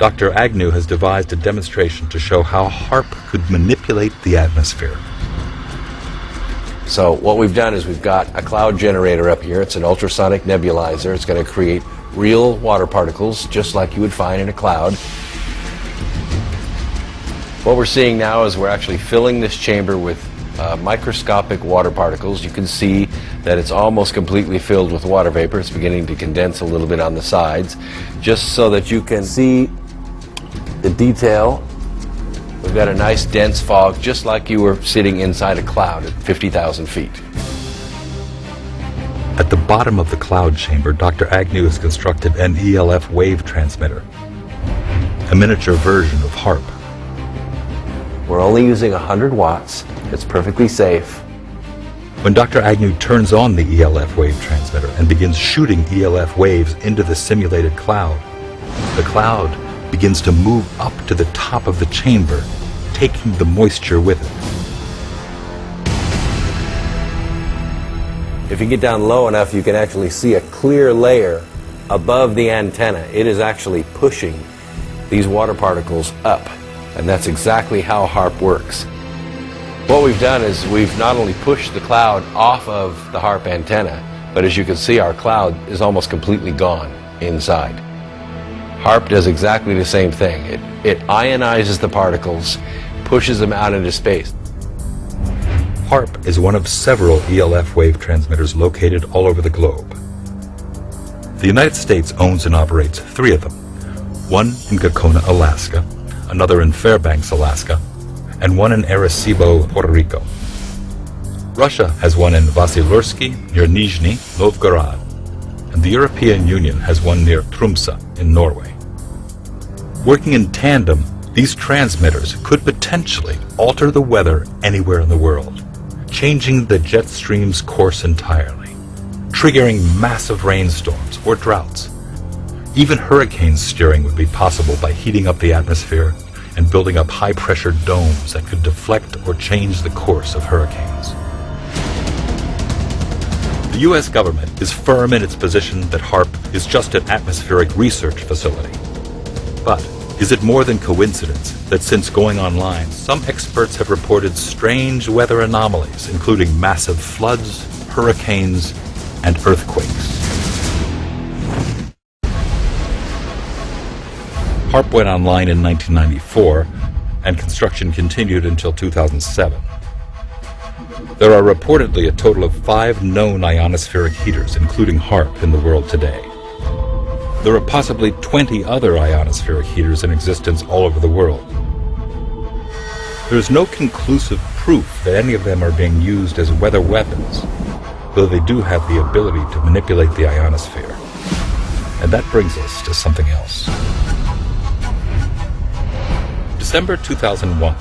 Dr. Agnew has devised a demonstration to show how HAARP could manipulate the atmosphere. So what we've done is we've got a cloud generator up here. It's an ultrasonic nebulizer. It's going to create real water particles, just like you would find in a cloud. What we're seeing now is we're actually filling this chamber with microscopic water particles. You can see that it's almost completely filled with water vapor. It's beginning to condense a little bit on the sides, just so that you can see the detail. We've got a nice dense fog, just like you were sitting inside a cloud at 50,000 feet. At the bottom of the cloud chamber, Dr. Agnew has constructed an ELF wave transmitter, a miniature version of HAARP. We're only using 100 watts. It's perfectly safe. When Dr. Agnew turns on the ELF wave transmitter and begins shooting ELF waves into the simulated cloud, the cloud begins to move up to the top of the chamber, taking the moisture with it. If you get down low enough, you can actually see a clear layer above the antenna. It is actually pushing these water particles up, and that's exactly how HAARP works. What we've done is we've not only pushed the cloud off of the HAARP antenna, but as you can see, our cloud is almost completely gone inside. HAARP does exactly the same thing. It ionizes the particles, pushes them out into space. HAARP is one of several ELF wave transmitters located all over the globe. The United States owns and operates 3 of them, one in Gacona, Alaska, another in Fairbanks, Alaska, and one in Arecibo, Puerto Rico. Russia has one in Vasilursky near Nizhny Novgorod, and the European Union has one near Tromsø in Norway. Working in tandem, these transmitters could potentially alter the weather anywhere in the world, changing the jet stream's course entirely, triggering massive rainstorms or droughts. Even hurricane steering would be possible by heating up the atmosphere and building up high-pressure domes that could deflect or change the course of hurricanes. The U.S. government is firm in its position that HAARP is just an atmospheric research facility. But is it more than coincidence that since going online, some experts have reported strange weather anomalies, including massive floods, hurricanes, and earthquakes? HAARP went online in 1994, and construction continued until 2007. There are reportedly a total of 5 known ionospheric heaters, including HAARP, in the world today. There are possibly 20 other ionospheric heaters in existence all over the world. There is no conclusive proof that any of them are being used as weather weapons, though they do have the ability to manipulate the ionosphere. And that brings us to something else. December 2001.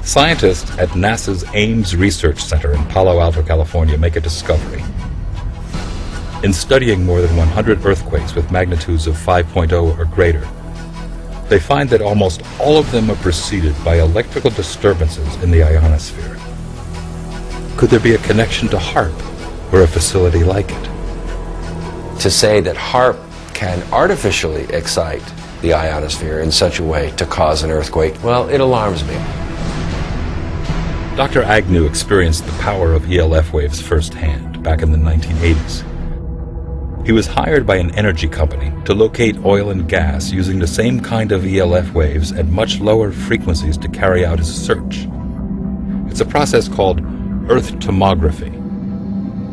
Scientists at NASA's Ames Research Center in Palo Alto, California make a discovery. In studying more than 100 earthquakes with magnitudes of 5.0 or greater, they find that almost all of them are preceded by electrical disturbances in the ionosphere. Could there be a connection to HAARP or a facility like it? To say that HAARP can artificially excite the ionosphere in such a way to cause an earthquake, well, it alarms me. Dr. Agnew experienced the power of ELF waves firsthand back in the 1980s. He was hired by an energy company to locate oil and gas using the same kind of ELF waves at much lower frequencies to carry out his search. It's a process called Earth tomography.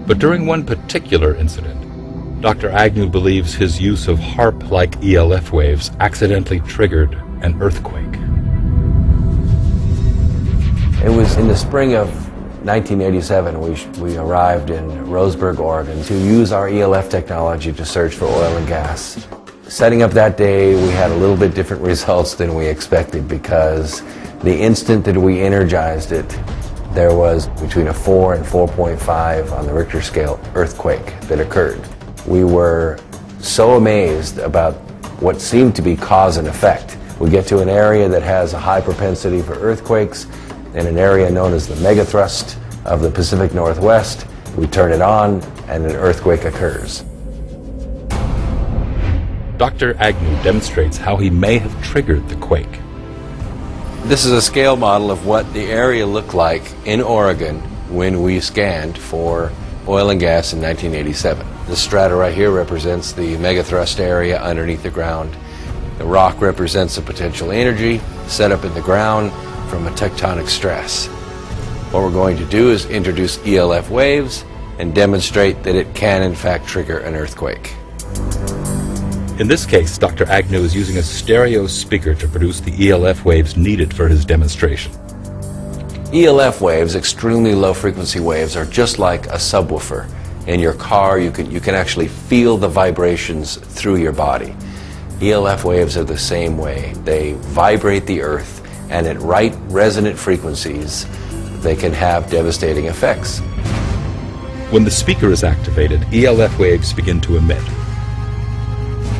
But during one particular incident, Dr. Agnew believes his use of HAARP-like ELF waves accidentally triggered an earthquake. It was in the spring of 1987 we arrived in Roseburg, Oregon to use our ELF technology to search for oil and gas. Setting up that day, we had a little bit different results than we expected because the instant that we energized it, there was between a 4 and 4.5 on the Richter scale earthquake that occurred. We were so amazed about what seemed to be cause and effect. We get to an area that has a high propensity for earthquakes, in an area known as the megathrust of the Pacific Northwest. We turn it on and an earthquake occurs. Dr. Agnew demonstrates how he may have triggered the quake. This is a scale model of what the area looked like in Oregon when we scanned for oil and gas in 1987. This strata right here represents the megathrust area underneath the ground. The rock represents the potential energy set up in the ground from a tectonic stress. What we're going to do is introduce ELF waves and demonstrate that it can in fact trigger an earthquake. In this case, Dr. Agnew is using a stereo speaker to produce the ELF waves needed for his demonstration. ELF waves, extremely low frequency waves, are just like a subwoofer. In your car, you can actually feel the vibrations through your body. ELF waves are the same way. They vibrate the earth, and at right resonant frequencies, they can have devastating effects. When the speaker is activated, ELF waves begin to emit.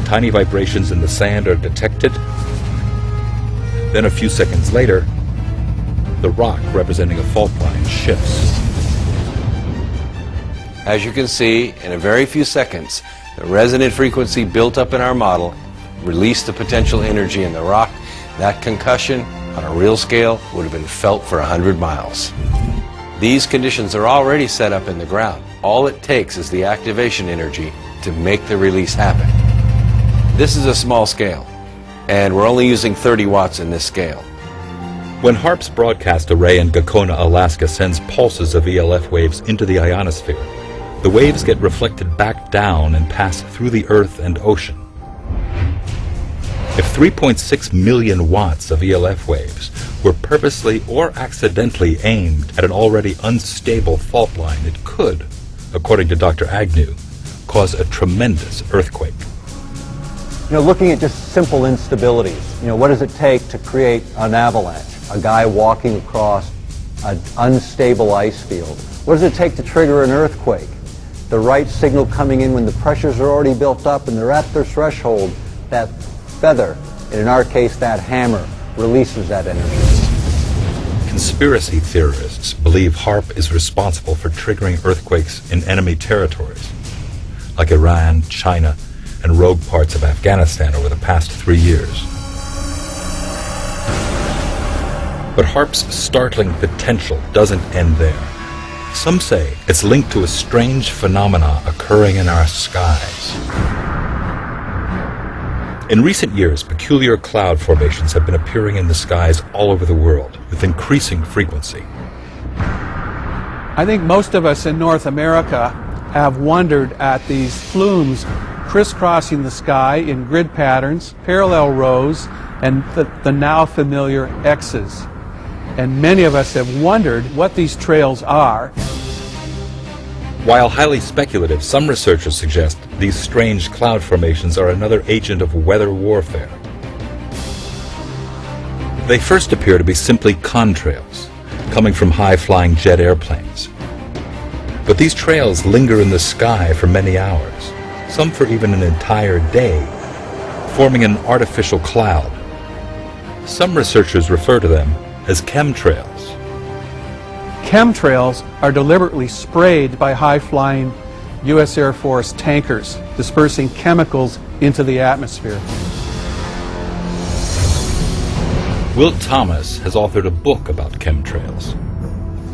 Tiny vibrations in the sand are detected. Then a few seconds later, the rock representing a fault line shifts. As you can see, in a very few seconds, the resonant frequency built up in our model released the potential energy in the rock. That concussion, on a real scale, would have been felt for 100 miles. These conditions are already set up in the ground. All it takes is the activation energy to make the release happen. This is a small scale, and we're only using 30 watts in this scale. When HAARP's broadcast array in Gakona, Alaska sends pulses of ELF waves into the ionosphere, the waves get reflected back down and pass through the earth and ocean. If 3.6 million watts of ELF waves were purposely or accidentally aimed at an already unstable fault line, it could, according to Dr. Agnew, cause a tremendous earthquake. Looking at just simple instabilities, what does it take to create an avalanche? A guy walking across an unstable ice field. What does it take to trigger an earthquake? The right signal coming in when the pressures are already built up and they're at their threshold. That feather, and in our case that hammer, releases that energy. Conspiracy theorists believe HAARP is responsible for triggering earthquakes in enemy territories, like Iran, China, and rogue parts of Afghanistan over the past 3 years. But HAARP's startling potential doesn't end there. Some say it's linked to a strange phenomena occurring in our skies. In recent years, peculiar cloud formations have been appearing in the skies all over the world with increasing frequency. I think most of us in North America have wondered at these plumes crisscrossing the sky in grid patterns, parallel rows, and the now familiar X's. And many of us have wondered what these trails are. While highly speculative, some researchers suggest these strange cloud formations are another agent of weather warfare. They first appear to be simply contrails, coming from high-flying jet airplanes. But these trails linger in the sky for many hours, some for even an entire day, forming an artificial cloud. Some researchers refer to them as chemtrails. Chemtrails are deliberately sprayed by high-flying U.S. Air Force tankers, dispersing chemicals into the atmosphere. Wilt Thomas has authored a book about chemtrails.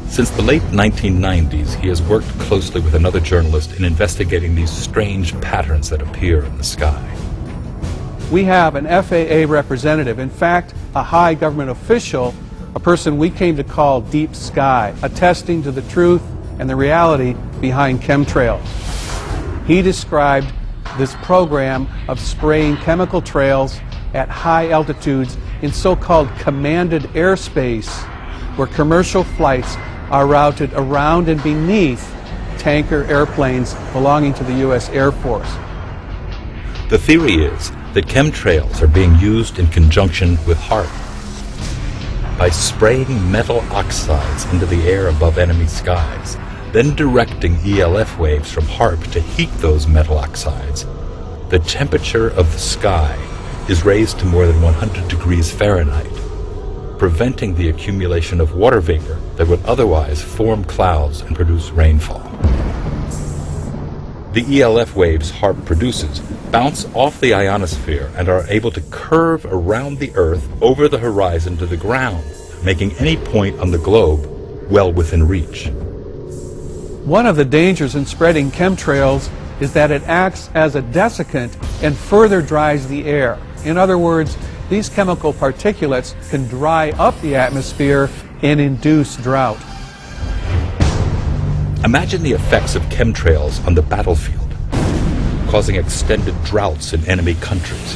Since the late 1990s, he has worked closely with another journalist in investigating these strange patterns that appear in the sky. We have an FAA representative, in fact, a high government official, a person we came to call Deep Sky, attesting to the truth and the reality behind chemtrails. He described this program of spraying chemical trails at high altitudes in so-called commanded airspace, where commercial flights are routed around and beneath tanker airplanes belonging to the U.S. Air Force. The theory is that chemtrails are being used in conjunction with HAARP. By spraying metal oxides into the air above enemy skies, then directing ELF waves from HAARP to heat those metal oxides, the temperature of the sky is raised to more than 100 degrees Fahrenheit, preventing the accumulation of water vapor that would otherwise form clouds and produce rainfall. The ELF waves HAARP produces bounce off the ionosphere and are able to curve around the Earth over the horizon to the ground, making any point on the globe well within reach. One of the dangers in spreading chemtrails is that it acts as a desiccant and further dries the air. In other words, these chemical particulates can dry up the atmosphere and induce drought. Imagine the effects of chemtrails on the battlefield, causing extended droughts in enemy countries,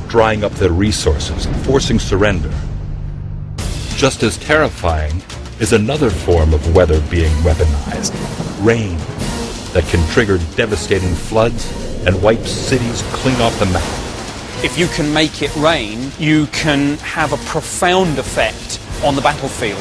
drying up their resources, forcing surrender. Just as terrifying is another form of weather being weaponized, rain, that can trigger devastating floods and wipe cities clean off the map. If you can make it rain, you can have a profound effect on the battlefield.